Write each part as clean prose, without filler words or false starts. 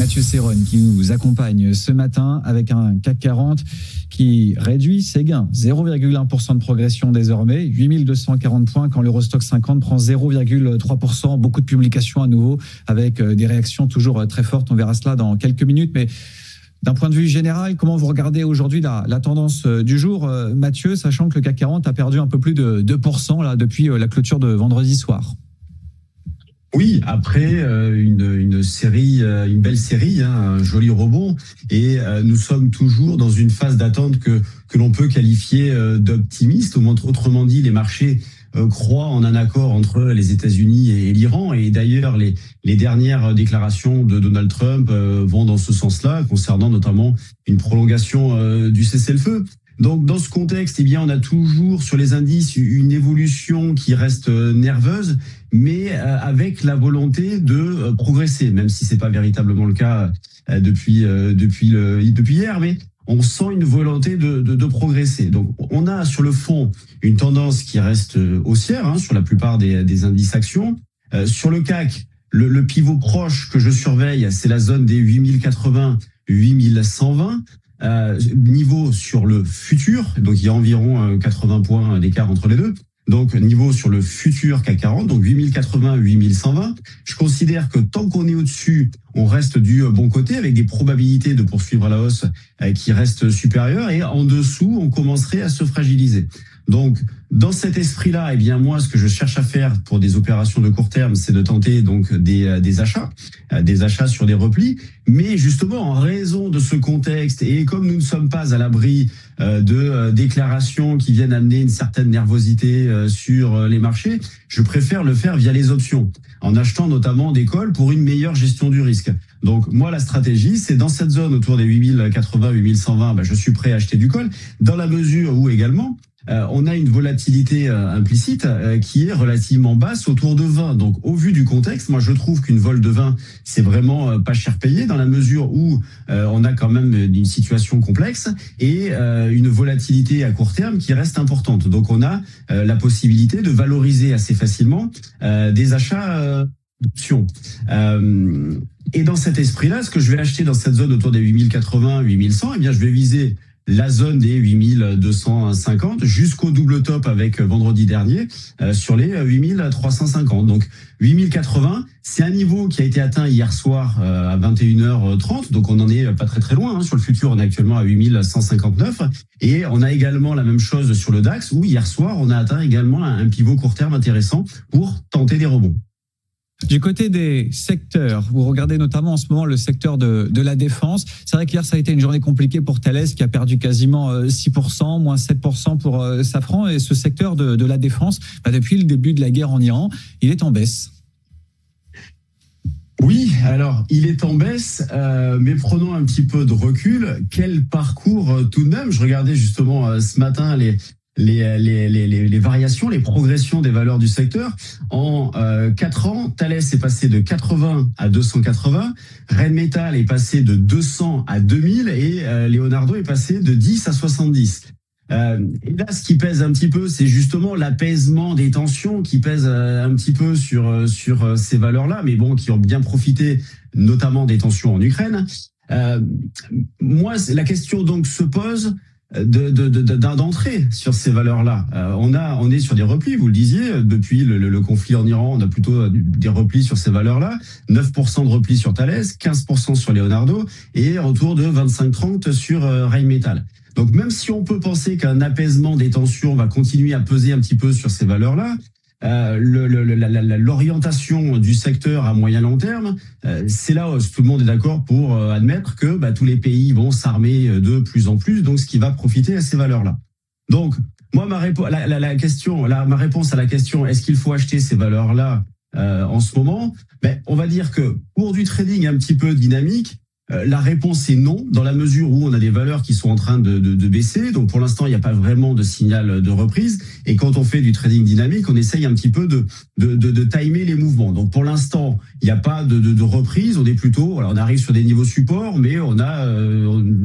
Mathieu Serron qui nous accompagne ce matin avec un CAC 40 qui réduit ses gains. 0,1% de progression désormais, 8240 points quand l'Eurostoxx 50 prend 0,3%. Beaucoup de publications à nouveau avec des réactions toujours très fortes. On verra cela dans quelques minutes, mais d'un point de vue général, comment vous regardez aujourd'hui la tendance du jour, Mathieu, sachant que le CAC 40 a perdu un peu plus de 2% là, depuis la clôture de vendredi soir? Oui, après une belle série, un joli rebond, et nous sommes toujours dans une phase d'attente que l'on peut qualifier d'optimiste. Autrement dit, les marchés croient en un accord entre les États-Unis et l'Iran, et d'ailleurs les dernières déclarations de Donald Trump vont dans ce sens-là, concernant notamment une prolongation du cessez-le-feu. Donc, dans ce contexte, eh bien, on a toujours sur les indices une évolution qui reste nerveuse, mais avec la volonté de progresser, même si c'est pas véritablement le cas depuis hier, mais on sent une volonté de progresser. Donc, on a sur le fond une tendance qui reste haussière sur la plupart des indices actions. Sur le CAC, le pivot proche que je surveille, c'est la zone des 8080, 8120. Niveau sur le futur, donc il y a environ 80 points d'écart entre les deux. Donc niveau sur le futur CAC 40, donc 8080, 8120. Je considère que tant qu'on est au-dessus, on reste du bon côté avec des probabilités de poursuivre à la hausse qui restent supérieures, et en dessous, on commencerait à se fragiliser. Donc, dans cet esprit-là, eh bien moi, ce que je cherche à faire pour des opérations de court terme, c'est de tenter donc des achats sur des replis. Mais justement, en raison de ce contexte, et comme nous ne sommes pas à l'abri de déclarations qui viennent amener une certaine nervosité sur les marchés, je préfère le faire via les options, en achetant notamment des calls pour une meilleure gestion du risque. Donc moi, la stratégie, c'est dans cette zone autour des 8080, 8120, je suis prêt à acheter du call, dans la mesure où également on a une volatilité implicite qui est relativement basse, autour de 20. Donc, au vu du contexte, moi, je trouve qu'une vol de 20, c'est vraiment pas cher payé, dans la mesure où on a quand même une situation complexe et une volatilité à court terme qui reste importante. Donc, on a la possibilité de valoriser assez facilement des achats d'options. Et dans cet esprit-là, ce que je vais acheter dans cette zone autour des 8080, 8100, eh bien, je vais viser la zone des 8250 jusqu'au double top avec vendredi dernier sur les 8350. Donc 8080, c'est un niveau qui a été atteint hier soir à 21h30, donc on n'en est pas très loin. Sur le futur, on est actuellement à 8159, et on a également la même chose sur le DAX, où hier soir, on a atteint également un pivot court terme intéressant pour tenter des rebonds. Du côté des secteurs, vous regardez notamment en ce moment le secteur de la défense. C'est vrai qu'hier, ça a été une journée compliquée pour Thales, qui a perdu quasiment 6%, moins 7% pour Safran. Et ce secteur de la défense, depuis le début de la guerre en Iran, il est en baisse. Oui, alors il est en baisse, mais prenons un petit peu de recul. Quel parcours tout de même. Je regardais justement ce matin les variations, les progressions des valeurs du secteur. En 4 ans, Thales est passé de 80 à 280, Rheinmetall est passé de 200 à 2000, et Leonardo est passé de 10 à 70. Et là, ce qui pèse un petit peu, c'est justement l'apaisement des tensions qui pèse un petit peu sur ces valeurs-là, mais bon, qui ont bien profité notamment des tensions en Ukraine. Moi, la question donc se pose d'entrée sur ces valeurs-là. On est sur des replis, vous le disiez, depuis le conflit en Iran, on a plutôt des replis sur ces valeurs-là. 9% de replis sur Thales, 15% sur Leonardo, et autour de 25-30 sur Rheinmetall. Donc même si on peut penser qu'un apaisement des tensions va continuer à peser un petit peu sur ces valeurs-là, l'orientation du secteur à moyen long terme, c'est la hausse. Tout le monde est d'accord pour admettre que tous les pays vont s'armer de plus en plus, donc ce qui va profiter à ces valeurs-là. Donc moi, ma réponse à la question est-ce qu'il faut acheter ces valeurs-là en ce moment, on va dire que pour du trading un petit peu dynamique, la réponse est non, dans la mesure où on a des valeurs qui sont en train de baisser. Donc pour l'instant, il n'y a pas vraiment de signal de reprise. Et quand on fait du trading dynamique, on essaye un petit peu de timer les mouvements. Donc pour l'instant, il n'y a pas de reprise. On est plutôt, on arrive sur des niveaux support, mais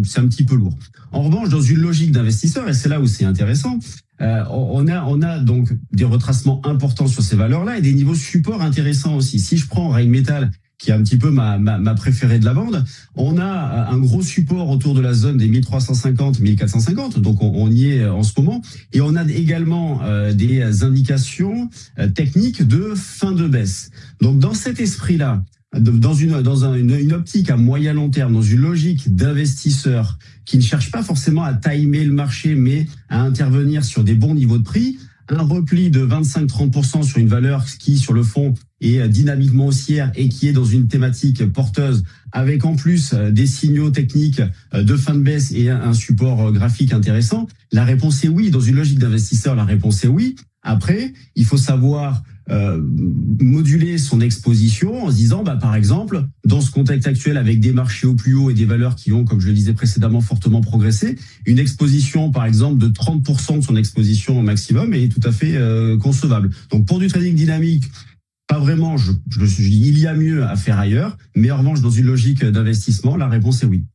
c'est un petit peu lourd. En revanche, dans une logique d'investisseur, et c'est là où c'est intéressant, on a donc des retracements importants sur ces valeurs-là et des niveaux support intéressants aussi. Si je prends Rheinmetall, qui est un petit peu ma préférée de la bande. On a un gros support autour de la zone des 1350, 1450, donc on y est en ce moment. Et on a également des indications techniques de fin de baisse. Donc dans cet esprit-là, dans une optique à moyen long terme, dans une logique d'investisseurs qui ne cherchent pas forcément à timer le marché, mais à intervenir sur des bons niveaux de prix, un repli de 25-30% sur une valeur qui, sur le fond, est dynamiquement haussière et qui est dans une thématique porteuse, avec en plus des signaux techniques de fin de baisse et un support graphique intéressant, la réponse est oui. Dans une logique d'investisseur, la réponse est oui. Après, il faut savoir moduler son exposition en se disant, par exemple, dans ce contexte actuel avec des marchés au plus haut et des valeurs qui ont, comme je le disais précédemment, fortement progressé, une exposition, par exemple, de 30% de son exposition au maximum est tout à fait concevable. Donc, pour du trading dynamique, pas vraiment, il y a mieux à faire ailleurs, mais en revanche, dans une logique d'investissement, la réponse est oui.